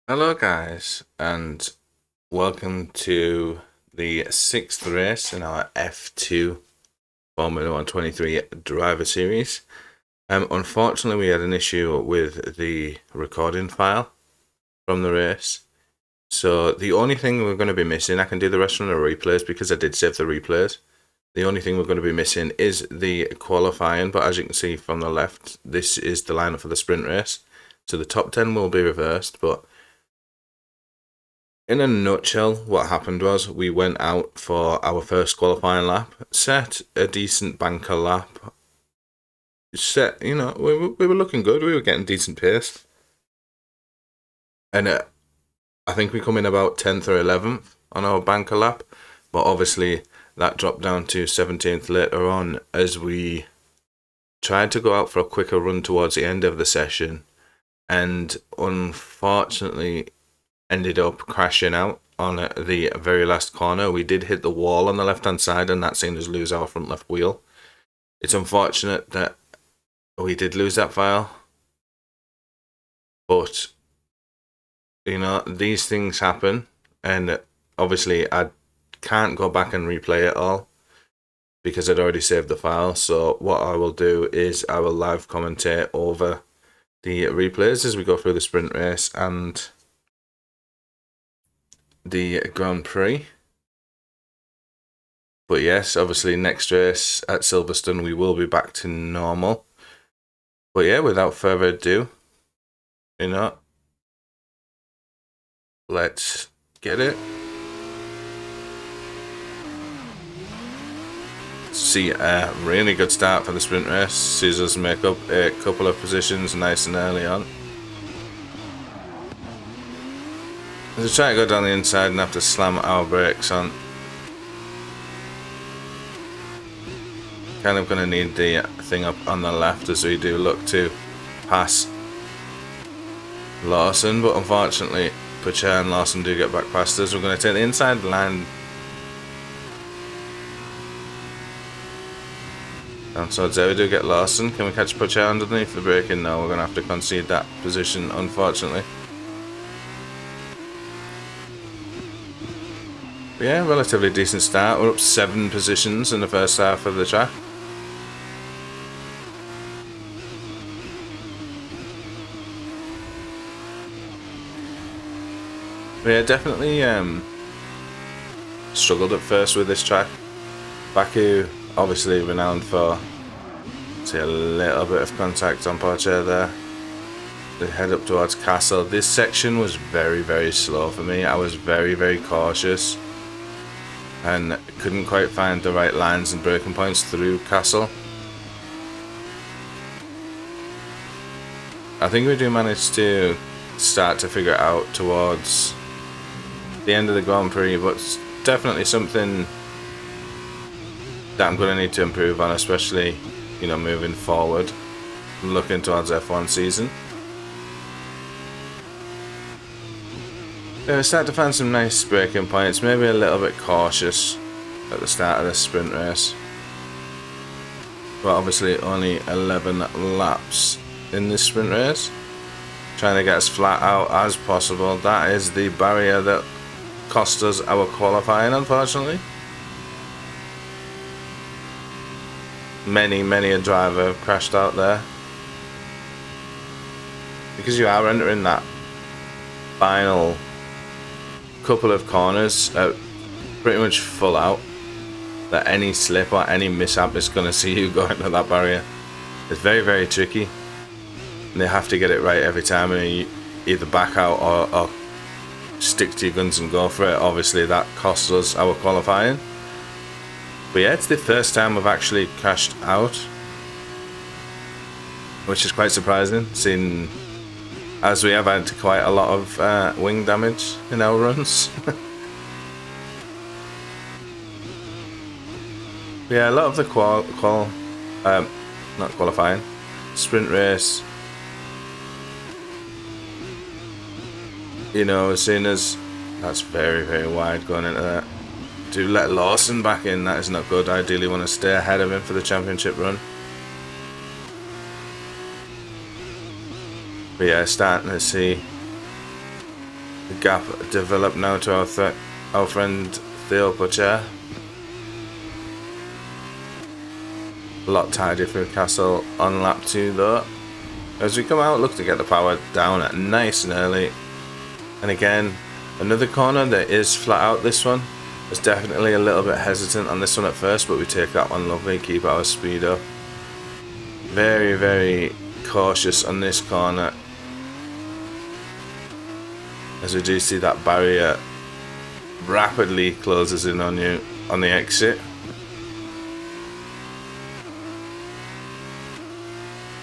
Hello, guys, and welcome to the sixth race in our F2 Formula 123 driver series. Unfortunately, we had an issue with the recording file from the race. So the only thing we're going to be missing, I can do the rest from the replays because I did save the replays. The only thing we're going to be missing is the qualifying, but as you can see from the left, this is the lineup for the sprint race. So the top 10 will be reversed, but in a nutshell, what happened was we went out for our first qualifying lap, set a decent banker lap, we were looking good, we were getting decent pace. And I think we come in about 10th or 11th on our banker lap, but obviously that dropped down to 17th later on as we tried to go out for a quicker run towards the end of the session and unfortunately ended up crashing out on the very last corner. We did hit the wall on the left hand side and that seen us lose our front left wheel. It's unfortunate that we did lose that file, but these things happen, and obviously I can't go back and replay it all because I'd already saved the file. So what I will do is I will live commentate over the replays as we go through the sprint race and the Grand Prix. But yes, obviously next race at Silverstone we will be back to normal. But yeah, without further ado, let's get it. See a really good start for the sprint race. Sees us make up a couple of positions nice and early on. As we try to go down the inside and have to slam our brakes on. Kind of going to need the thing up on the left as we do look to pass Lawson, but unfortunately Pocher and Lawson do get back past us. We're going to take the inside line down towards there. We do get Lawson. Can we catch Pocher underneath the braking? No, we're going to have to concede that position, unfortunately. But yeah, relatively decent start. We're up 7 positions in the first half of the track. But yeah, definitely struggled at first with this track. Baku, obviously renowned for, see, a little bit of contact on Pocher there. They head up towards Castle. This section was very, very slow for me. I was very, very cautious and couldn't quite find the right lines and braking points through Castle. I think we do manage to start to figure it out towards the end of the Grand Prix, but it's definitely something that I'm going to need to improve on, especially moving forward, looking towards F1 season. Yeah, we start to find some nice braking points, maybe a little bit cautious at the start of this sprint race. But obviously only 11 laps in this sprint race. Trying to get as flat out as possible. That is the barrier that cost us our qualifying, unfortunately. Many a driver crashed out there. Because you are entering that final couple of corners pretty much full out, that any slip or any mishap is going to see you go into that barrier. It's very, very tricky. And they have to get it right every time, and you either back out or stick to your guns and go for it. Obviously that costs us our qualifying. But yeah, it's the first time we've actually crashed out, which is quite surprising, seeing as we have had quite a lot of wing damage in our runs. Yeah, a lot of the not qualifying, sprint race, as soon as that's very, very wide going into that. Do let Lawson back in, that is not good. Ideally want to stay ahead of him for the championship run. But yeah, starting to see The gap developed now to our friend Theo Pocher. A lot tidier for Castle on lap 2 though. As we come out, look to get the power down nice and early. And again, another corner that is flat out. This one was definitely a little bit hesitant on this one at first, but we take that one lovely, keep our speed up. Very, very cautious on this corner, as we do see that barrier rapidly closes in on you on the exit.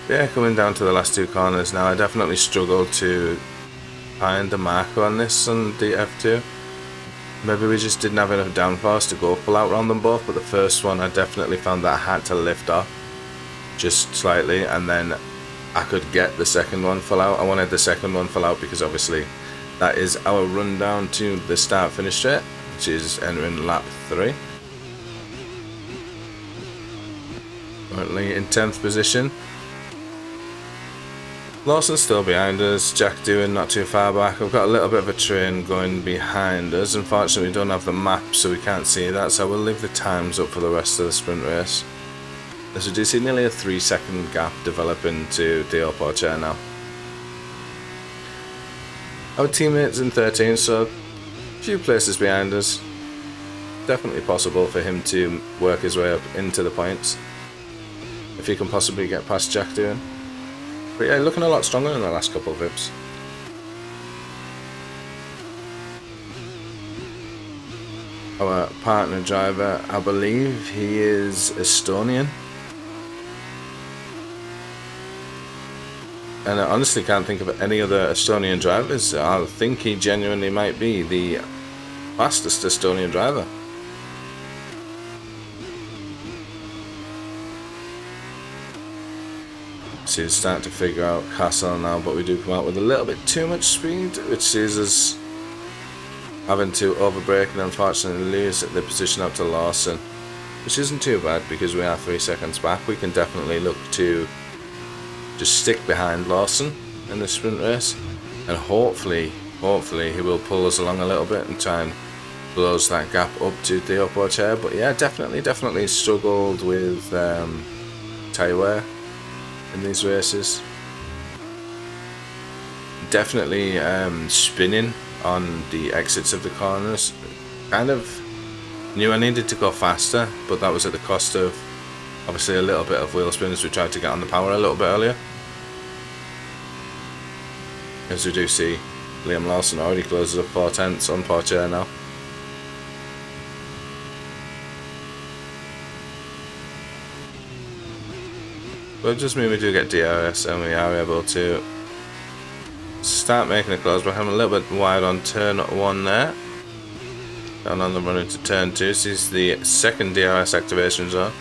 Yeah, coming down to the last 2 corners now, I definitely struggled to find the marker on this on DF2. Maybe we just didn't have enough downforce to go full out around them both, but the first one I definitely found that I had to lift off just slightly, and then I could get the second one full out. I wanted the second one full out because obviously that is our run down to the start finish straight, which is entering lap 3. Currently in 10th position. Lawson's still behind us, Jack doing not too far back. I've got a little bit of a train going behind us. Unfortunately we don't have the map, so we can't see that, so we'll leave the times up for the rest of the sprint race. As we do see nearly a 3-second gap developing to Theo Pocher now. Our teammate's in 13th, so a few places behind us. Definitely possible for him to work his way up into the points, if he can possibly get past Jack doing. But yeah, looking a lot stronger in the last couple of VIPs. Our partner driver, I believe he is Estonian. And I honestly can't think of any other Estonian drivers. I think he genuinely might be the fastest Estonian driver. So he's starting to figure out Castle now, but we do come out with a little bit too much speed, which sees us having to overbrake and unfortunately lose the position up to Lawson, which isn't too bad because we are 3 seconds back. We can definitely look to just stick behind Lawson in the sprint race, and hopefully he will pull us along a little bit and try and close that gap up to Theo Pocher. But yeah, definitely struggled with tyre wear in these races. Definitely spinning on the exits of the corners. Kind of knew I needed to go faster, but that was at the cost of obviously a little bit of wheel spin as we tried to get on the power a little bit earlier. As we do see Liam Lawson already closes up 4 tenths on Pocher now. But it just means we do get DRS and we are able to start making a close. We're having a little bit wide on turn 1 there. Down on the run into turn 2. This is the second DRS activation zone.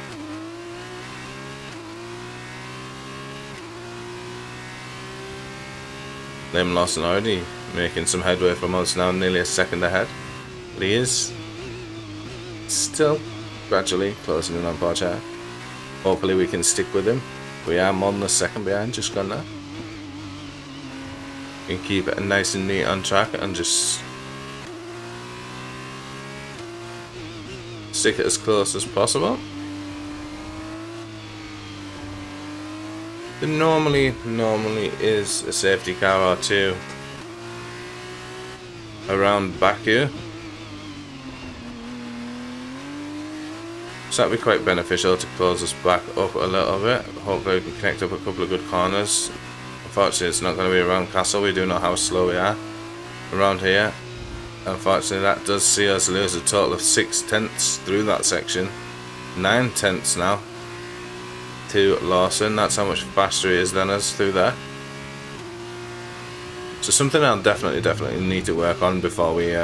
Liam Lawson already making some headway from us now, nearly a second ahead. But he is still gradually closing in on Pocher. Hopefully we can stick with him. We are more than a second behind, just gone now. We can keep it nice and neat on track and just stick it as close as possible. There normally is a safety car or two around Baku, so that'd be quite beneficial to close us back up a little bit. Hopefully we can connect up a couple of good corners. Unfortunately it's not going to be around Castle. We do know how slow we are around here. Unfortunately that does see us lose a total of 6 tenths through that section. 9 tenths now to Lawson. That's how much faster he is than us through there. So something I'll definitely need to work on before we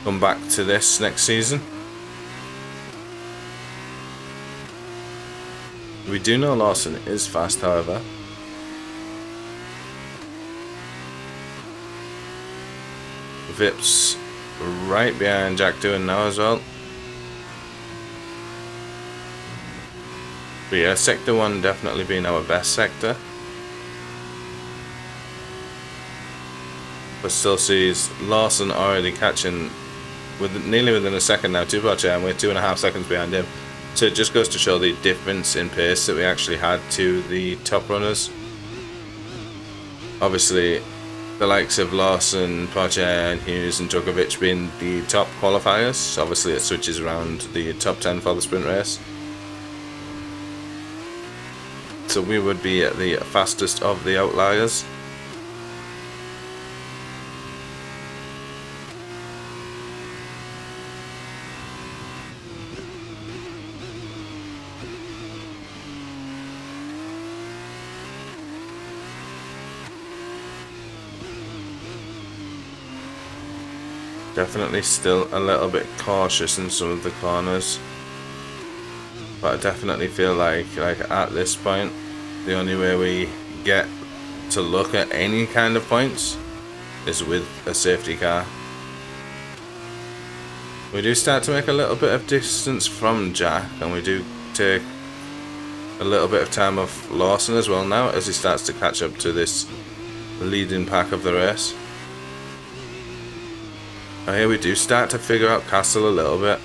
come back to this next season. We do know Lawson is fast, however. Vip's right behind Jack doing now as well. But yeah, sector 1 definitely being our best sector. but still sees Lawson already catching nearly within a second now to Pogacar, and we're 2.5 seconds behind him. So it just goes to show the difference in pace that we actually had to the top runners. Obviously, the likes of Lawson, Pogacar, and Hughes and Djokovic being the top qualifiers. Obviously, it switches around the top 10 for the sprint race. So we would be at the fastest of the outliers. Definitely still a little bit cautious in some of the corners, but I definitely feel like at this point the only way we get to look at any kind of points is with a safety car. We do start to make a little bit of distance from Jack, and we do take a little bit of time off Lawson as well now as he starts to catch up to this leading pack of the race. Here we do start to figure out Castle a little bit.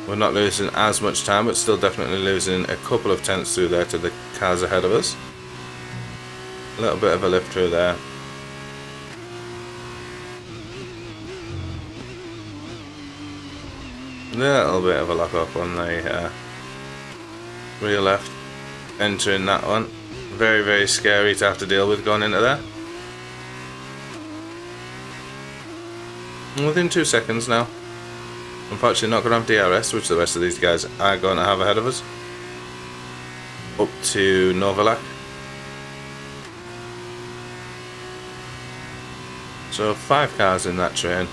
We're not losing as much time, but still definitely losing a couple of tenths through there to the cars ahead of us. A little bit of a lift through there. A little bit of a lock up on the rear left. Entering that one. Very, very scary to have to deal with going into there. Within 2 seconds now. Unfortunately not going to have DRS, which the rest of these guys are going to have ahead of us. Up to Novalak. So 5 cars in that train.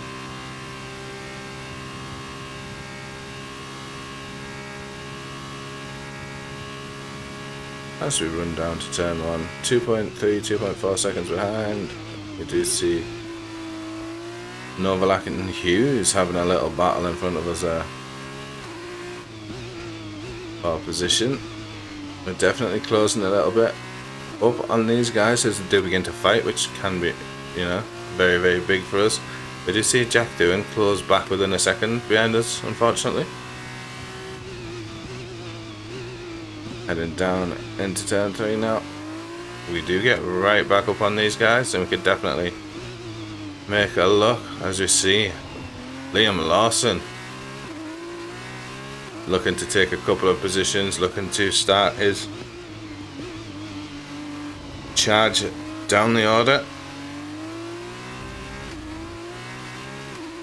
As we run down to turn 1, 2.3, 2.4 seconds behind. We do see Novalak and Hughes having a little battle in front of us there. Our position. We're definitely closing a little bit up on these guys as they do begin to fight, which can be, you know, very, very big for us. We do see Jack doing close back within a second behind us, unfortunately. Heading down into turn 3 now. We do get right back up on these guys, and we could definitely make a look as we see Liam Lawson looking to take a couple of positions, looking to start his charge down the order.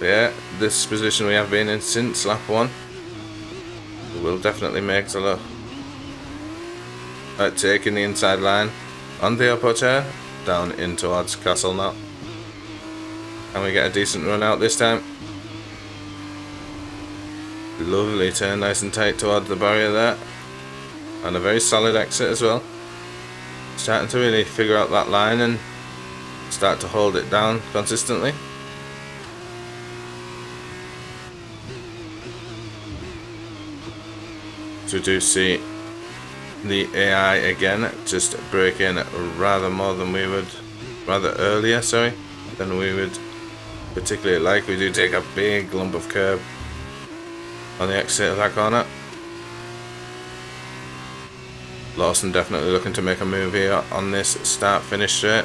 But yeah, this position we have been in since lap 1. We'll definitely make the look at taking the inside line on the Pogacar down in towards Castle now. And we get a decent run out this time. Lovely turn, nice and tight towards the barrier there. And a very solid exit as well. Starting to really figure out that line and start to hold it down consistently. So we do see the AI again just breaking rather earlier, than we would particularly like. We do take a big lump of curb on the exit of that corner. Lawson definitely looking to make a move here on this start-finish straight,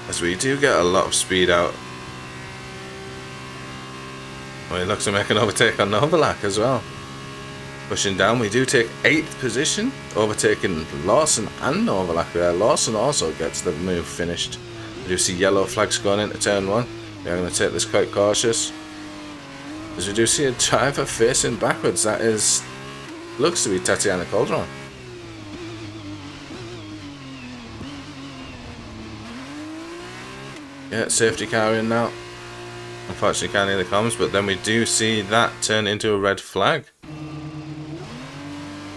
as we do get a lot of speed out. Well, he looks to make an overtake on Novalak as well. Pushing down, we do take 8th position, overtaking Lawson and Novalak there. Lawson also gets the move finished. We do see yellow flags going into turn 1. We are going to take this quite cautious, as we do see a driver facing backwards. That looks to be Tatiana Calderon. Yeah, safety car in now. Unfortunately can't hear the comms, but then we do see that turn into a red flag.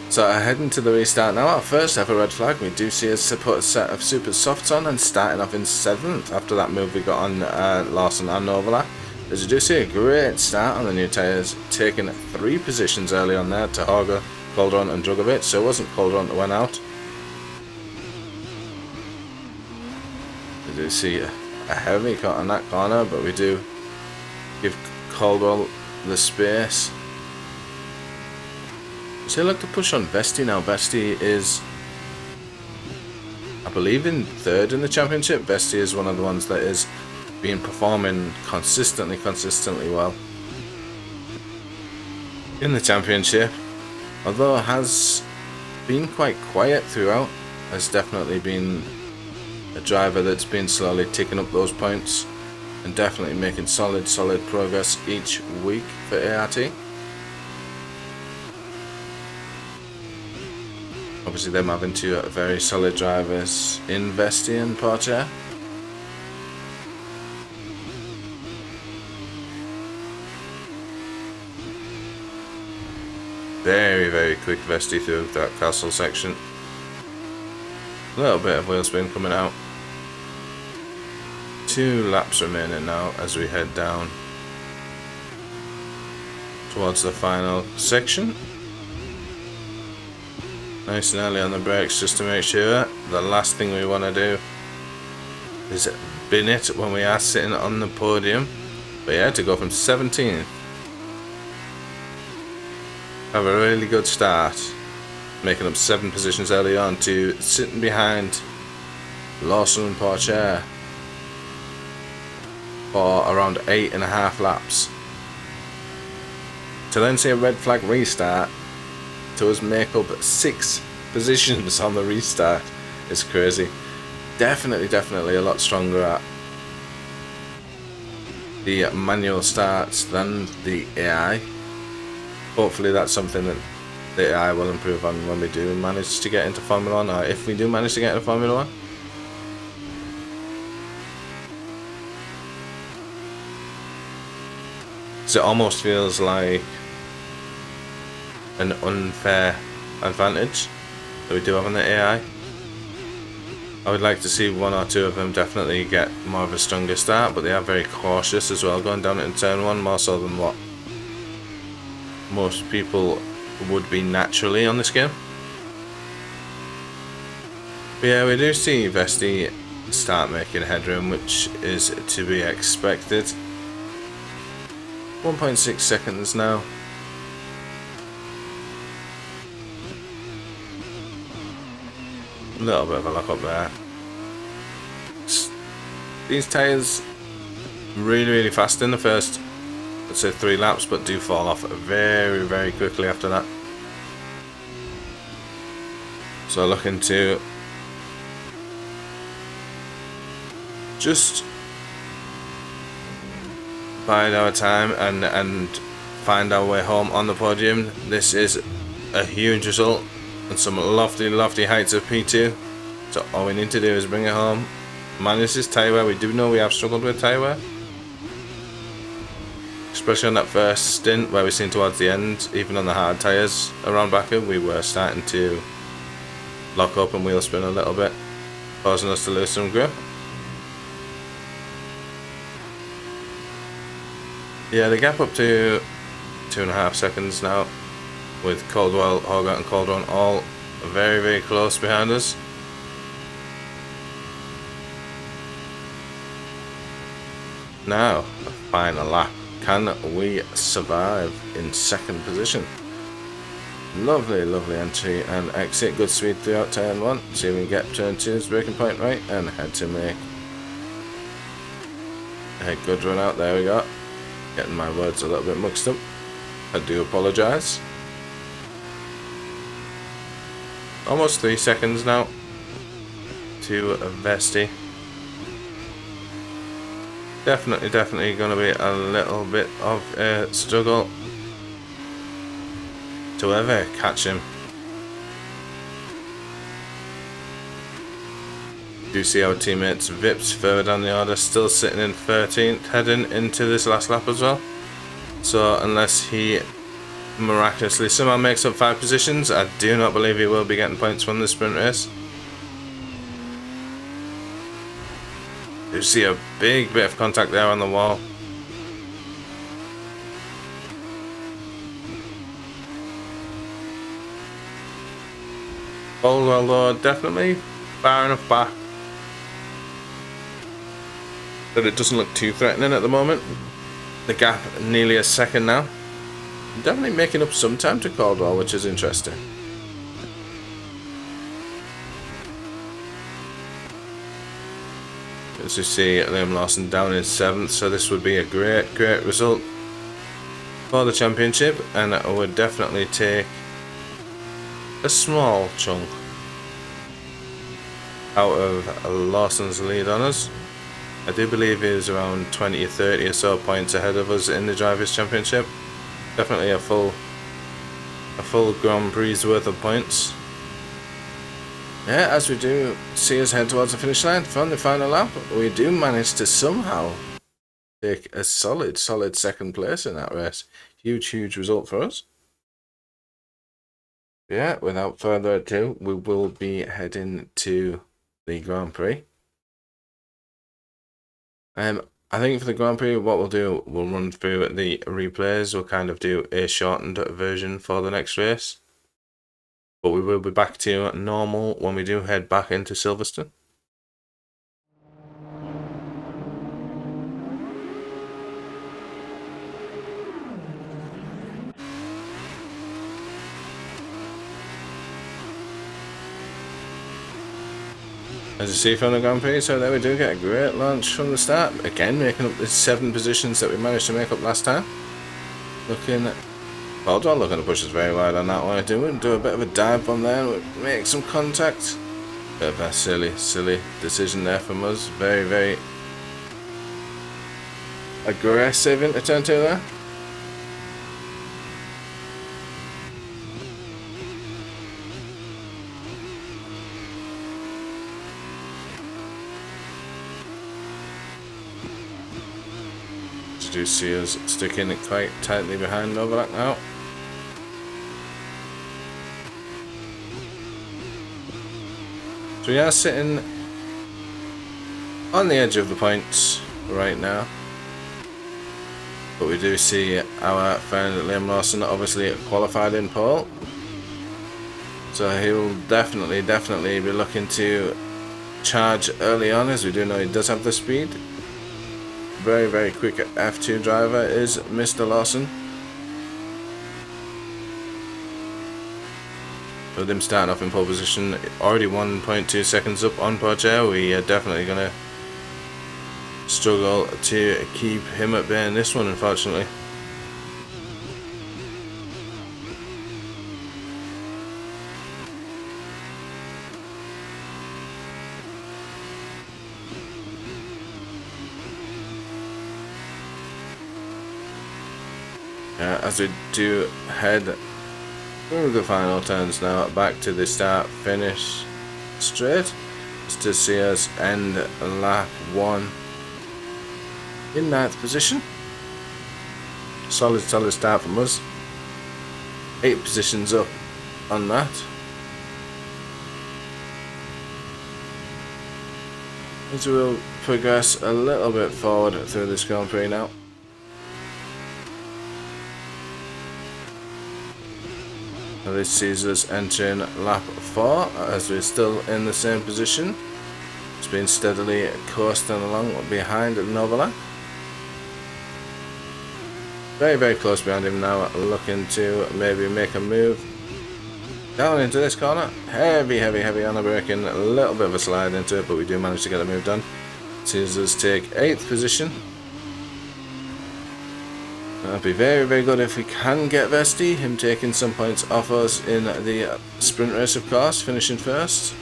So heading to the restart now. Our first ever red flag. We do see us put a set of super softs on and starting off in 7th after that move we got on Lawson and Novalak. As you do see a great start on the new tyres, taking 3 positions early on there to Hauger, Calderon and Drugovic. So it wasn't Calderon that went out. We do see a heavy cut on that corner, but we do give Caldwell the space. So look to push on Vesti now. Vesti is, I believe, in third in the championship. Vesti is one of the ones that is been performing consistently well in the championship, although it has been quite quiet throughout. Has definitely been a driver that's been slowly ticking up those points and definitely making solid progress each week for ART. Obviously them having two very solid drivers in Vesti and Porsche. Very quick Vesti through that castle section. A little bit of wheel spin coming out. 2 laps remaining now as we head down towards the final section. Nice and early on the brakes just to make sure. The last thing we want to do is bin it when we are sitting on the podium. But yeah, to go from 17th, have a really good start, making up 7 positions early on, to sitting behind Lawson and Porsche for around 8.5 laps, to then see a red flag restart, to us make up 6 positions on the restart is crazy. Definitely a lot stronger at the manual starts than the AI. Hopefully that's something that the AI will improve on when we do manage to get into Formula 1, or if we do manage to get into Formula 1. So it almost feels like an unfair advantage that we do have on the AI. I would like to see 1 or 2 of them definitely get more of a stronger start, but they are very cautious as well going down into turn 1, more so than what most people would be naturally on this game. But yeah, we do see Vesti start making headroom, which is to be expected. 1.6 seconds now. A little bit of a lock up there. These tyres really fast in the first, let's say, 3 laps, but do fall off very quickly after that. So looking to just bide our time and find our way home on the podium. This is a huge result and some lofty heights of P2. So all we need to do is bring it home. Manage this tyre wear. We do know we have struggled with tyre wear, especially on that first stint where we seen towards the end, even on the hard tyres around Baku, we were starting to lock up and wheel spin a little bit, causing us to lose some grip. Yeah, the gap up to 2.5 seconds now, with Caldwell, Hogarth and Caldwell all very close behind us. Now, the final lap. Can we survive in 2nd position? Lovely entry and exit. Good speed throughout turn 1. See if we can get turn 2's braking point right and head to make a good run out. There we go. Getting my words a little bit mixed up. I do apologise. Almost 3 seconds now to Vesti. Definitely going to be a little bit of a struggle to ever catch him. Do see our teammates Vips further down the order, still sitting in 13th, heading into this last lap as well. So unless he miraculously somehow makes up 5 positions, I do not believe he will be getting points from the sprint race. You see a big bit of contact there on the wall. Caldwell though, definitely far enough back but it doesn't look too threatening at the moment. The gap nearly a second now. Definitely making up some time to Caldwell, which is interesting. As you see, Liam Lawson down in 7th, so this would be a great result for the championship, and it would definitely take a small chunk out of Lawson's lead on us. I do believe he is around 20 or 30 or so points ahead of us in the Drivers' Championship. Definitely a full Grand Prix worth of points. Yeah, as we do see us head towards the finish line from the final lap, we do manage to somehow take a solid second place in that race. Huge result for us. Yeah, without further ado, we will be heading to the Grand Prix. I think for the Grand Prix, what we'll do, we'll run through the replays. We'll kind of do a shortened version for the next race. But we will be back to normal when we do head back into Silverstone. As you see from the Grand Prix, so there we do get a great launch from the start. Again, making up the 7 positions that we managed to make up last time. Looking, Caldwell looking to push us very wide on that one. Do a bit of a dive bomb there, make some contact. Bit of a silly decision there from us. Very aggressive into turn 2 there. You do see us sticking it quite tightly behind Novak now. So we are sitting on the edge of the points right now, but we do see our friend Liam Lawson obviously qualified in pole, so he'll definitely be looking to charge early on, as we do know he does have the speed. Very quick F2 driver is Mr. Lawson. With him starting off in pole position, already 1.2 seconds up on Pogacar, we are definitely going to struggle to keep him at bay in this one, unfortunately. As we do head through the final turns now, back to the start finish straight, just to see us end lap 1 in 9th position. Solid start from us. 8 positions up on that. As we will progress a little bit forward through this Grand Prix now. This sees us entering lap 4 as we're still in the same position. It's been steadily coasting along behind Novalak. Very close behind him now, looking to maybe make a move down into this corner. Heavy on the braking, a little bit of a slide into it, but we do manage to get the move done. Sees us take 8th position. That'd be very good if we can get Vesti, him taking some points off us in the sprint race, of course, finishing first.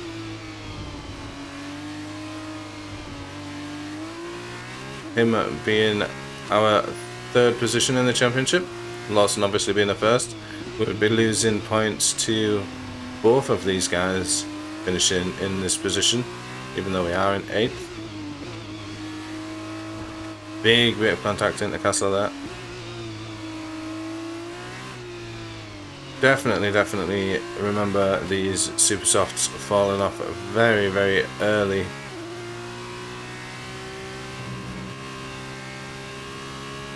Him being our 3rd position in the championship, Lawson obviously being the 1st. We would be losing points to both of these guys finishing in this position, even though we are in 8th. Big bit of contact into Castle there. Definitely remember these super softs falling off very early.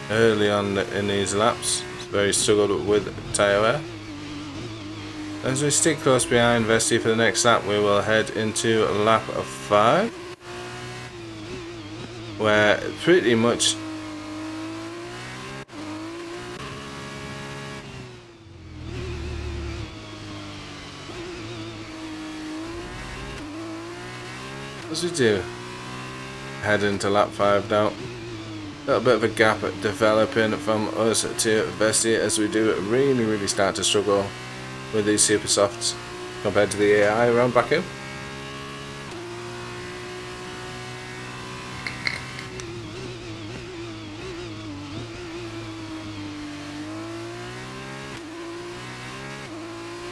Early on in these laps. It's very struggled with tyre wear. As we stick close behind Vesti for the next lap, we will head into lap 5. where pretty much as we do head into lap 5 now. A little bit of a gap developing from us to Vesti as we do really start to struggle with these super softs compared to the AI around Baku.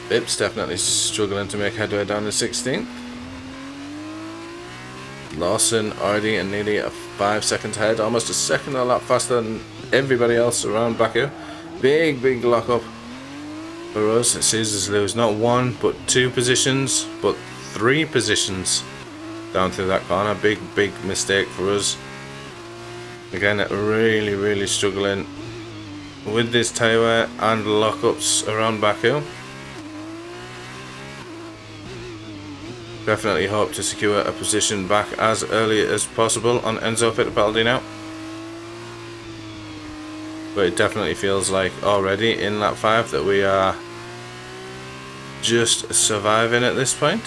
Bips definitely struggling to make headway down to 16th. Lawson already nearly 5 seconds ahead, almost a second a lap faster than everybody else around Baku. Big lock up for us. It sees us lose not 1 but 2 positions, but 3 positions down through that corner. Big mistake for us. Again, really struggling with this tyre wear and lockups around Baku. Definitely hope to secure a position back as early as possible on Enzo Fittipaldi now. But it definitely feels like already in lap 5 that we are just surviving at this point.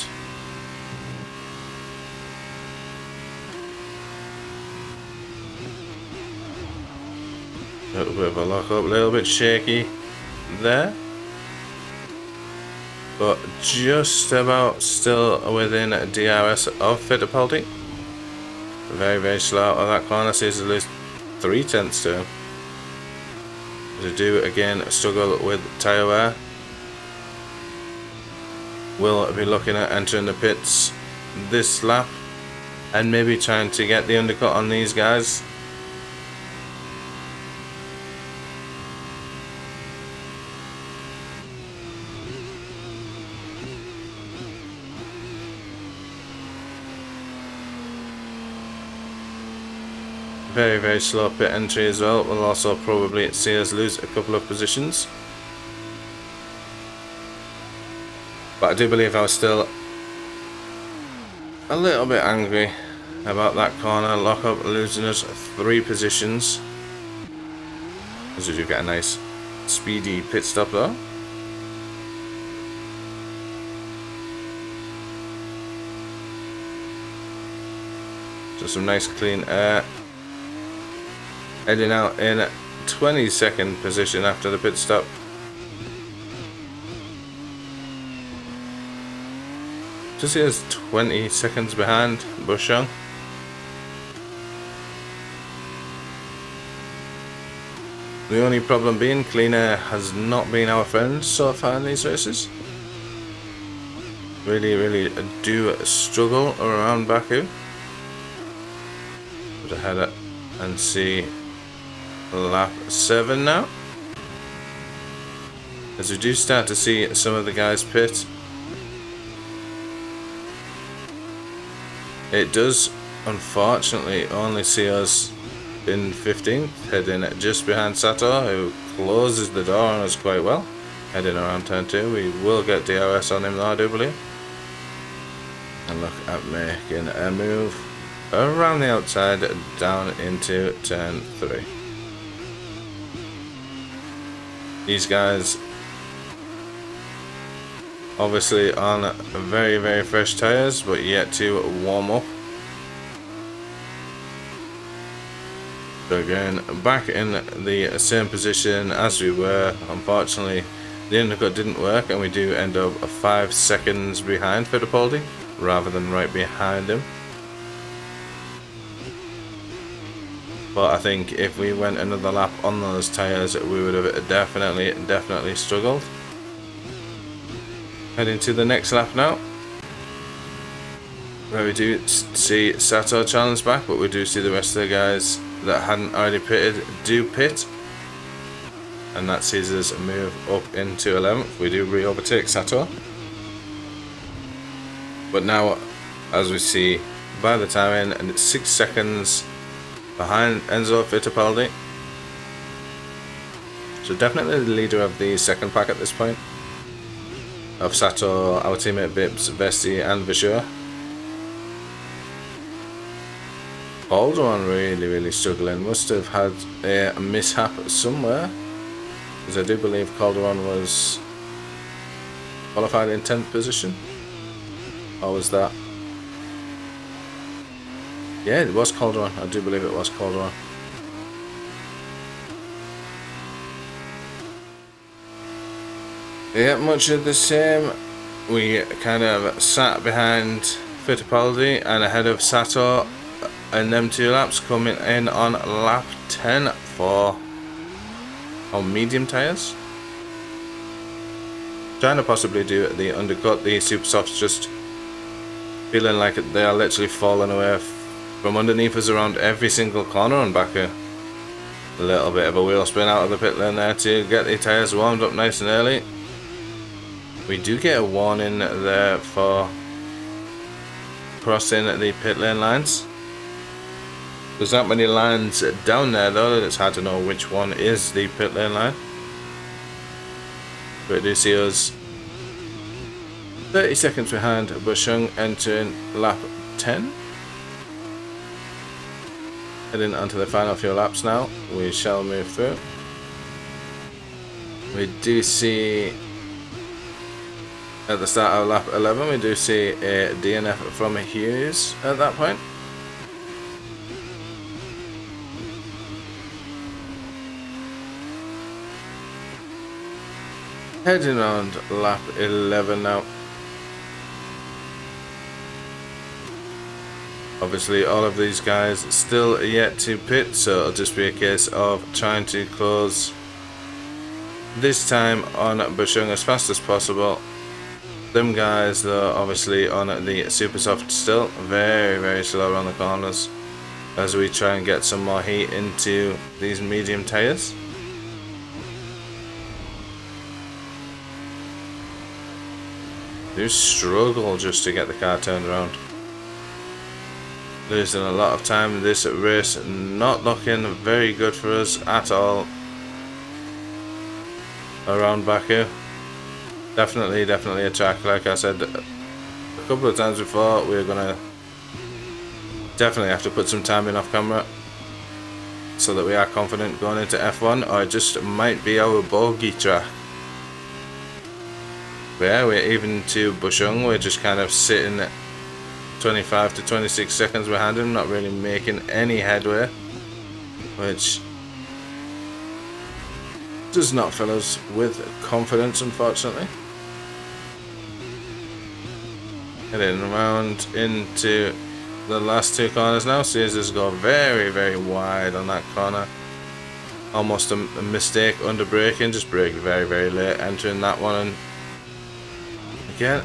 A little bit of a lock up, a little bit shaky there. But just about still within DRS of Fittipaldi. Very slow out of that corner, sees us lose 3/10 to him. To do again struggle with tyre wear. We'll be looking at entering the pits this lap and maybe trying to get the undercut on these guys. Very slow pit entry as well. Will also probably see us lose a couple of positions. But I do believe I was still a little bit angry about that corner lock up losing us 3 positions. As we do get a nice speedy pit stop though. So some nice clean air. Heading out in 22nd position after the pit stop. Just he is 20 seconds behind Bushong. The only problem being clean air has not been our friend so far in these races. Really do struggle around Baku. Put a header and see lap 7 now. As we do start to see some of the guys pit. It does unfortunately only see us in 15th, heading just behind Sato, who closes the door on us quite well. Heading around turn 2, we will get DRS on him though, I do believe. And look at making a move around the outside down into turn 3. These guys obviously on very fresh tyres, but yet to warm up. So again, back in the same position as we were. Unfortunately, the undercut didn't work, and we do end up 5 seconds behind Fittipaldi rather than right behind him. But I think if we went another lap on those tyres, we would have definitely struggled. Heading to the next lap now, where we do see Sato challenge back, but we do see the rest of the guys that hadn't already pitted do pit, and that sees us move up into 11th. We do re-overtake Sato, but now, as we see by the time in, and it's 6 seconds behind Enzo Fittipaldi. So definitely the leader of the second pack at this point, of Sato, our teammate Vips, Vesti and Vishua. Calderon really struggling. Must have had a mishap somewhere, because I do believe Calderon was qualified in 10th position. Or was that? Yeah, it was Calderon. I do believe it was Calderon. Yeah, much of the same. We kind of sat behind Fittipaldi and ahead of Sato, and them 2 laps coming in on lap 10 for our medium tyres. Trying to possibly do the undercut. The super softs just feeling like they are literally falling away from underneath us around every single corner on Baku. A little bit of a wheel spin out of the pit lane there to get the tyres warmed up nice and early. We do get a warning there for crossing the pit lane lines. There's not many lines down there though, it's hard to know which one is the pit lane line. But we do see us 30 seconds behind Bushung entering lap 10. Heading onto the final few laps now. We shall move through. We do see at the start of lap 11, we do see a DNF from Hughes at that point. Heading around lap 11 now. Obviously all of these guys still yet to pit, so it'll just be a case of trying to close this time on Bushung as fast as possible. Them guys though obviously on the super soft still very slow around the corners as we try and get some more heat into these medium tyres. Do struggle just to get the car turned around. Losing a lot of time in this race, not looking very good for us at all around Baku. Definitely a track, like I said a couple of times before, we're gonna definitely have to put some time in off camera so that we are confident going into F1, or it just might be our bogey track. But yeah, we're even to Bushung, we're just kind of sitting 25 to 26 seconds behind him, not really making any headway, which does not fill us with confidence, unfortunately. Heading around into the last 2 corners now. Sees us go very wide on that corner. Almost a mistake under braking, just braked very late entering that one, and again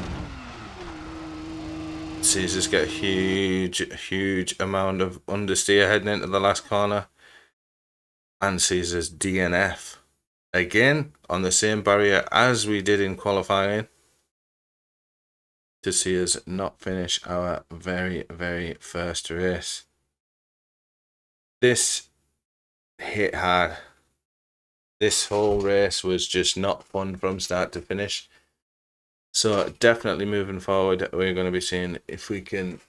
sees us get a huge amount of understeer heading into the last corner, and sees us DNF again on the same barrier as we did in qualifying, to see us not finish our very first race. This hit hard. This whole race was just not fun from start to finish. So definitely moving forward, we're going to be seeing if we can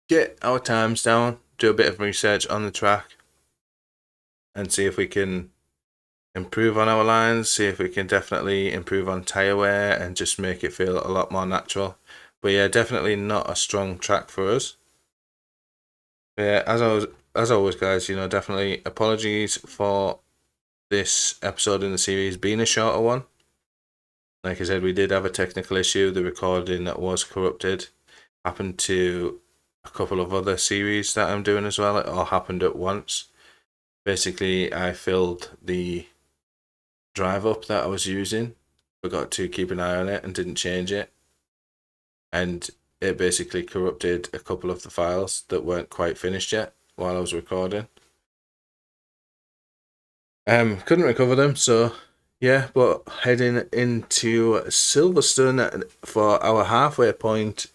get our times down, do a bit of research on the track, and see if we can improve on our lines, see if we can definitely improve on tyre wear and just make it feel a lot more natural. But yeah, definitely not a strong track for us. But yeah, as always guys, you know, definitely apologies for this episode in the series being a shorter one. Like I said, we did have a technical issue. The recording that was corrupted happened to a couple of other series that I'm doing as well. It all happened at once. Basically, I filled the drive up that I was using, forgot to keep an eye on it and didn't change it, and it basically corrupted a couple of the files that weren't quite finished yet while I was recording. Couldn't recover them, so yeah, but heading into Silverstone for our halfway point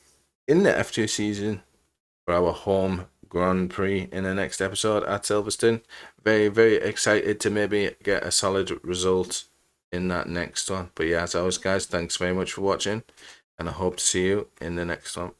in the F2 season for our home Grand Prix in the next episode at Silverstone. Very excited to maybe get a solid result in that next one. But yeah, as always guys, thanks very much for watching, and I hope to see you in the next one.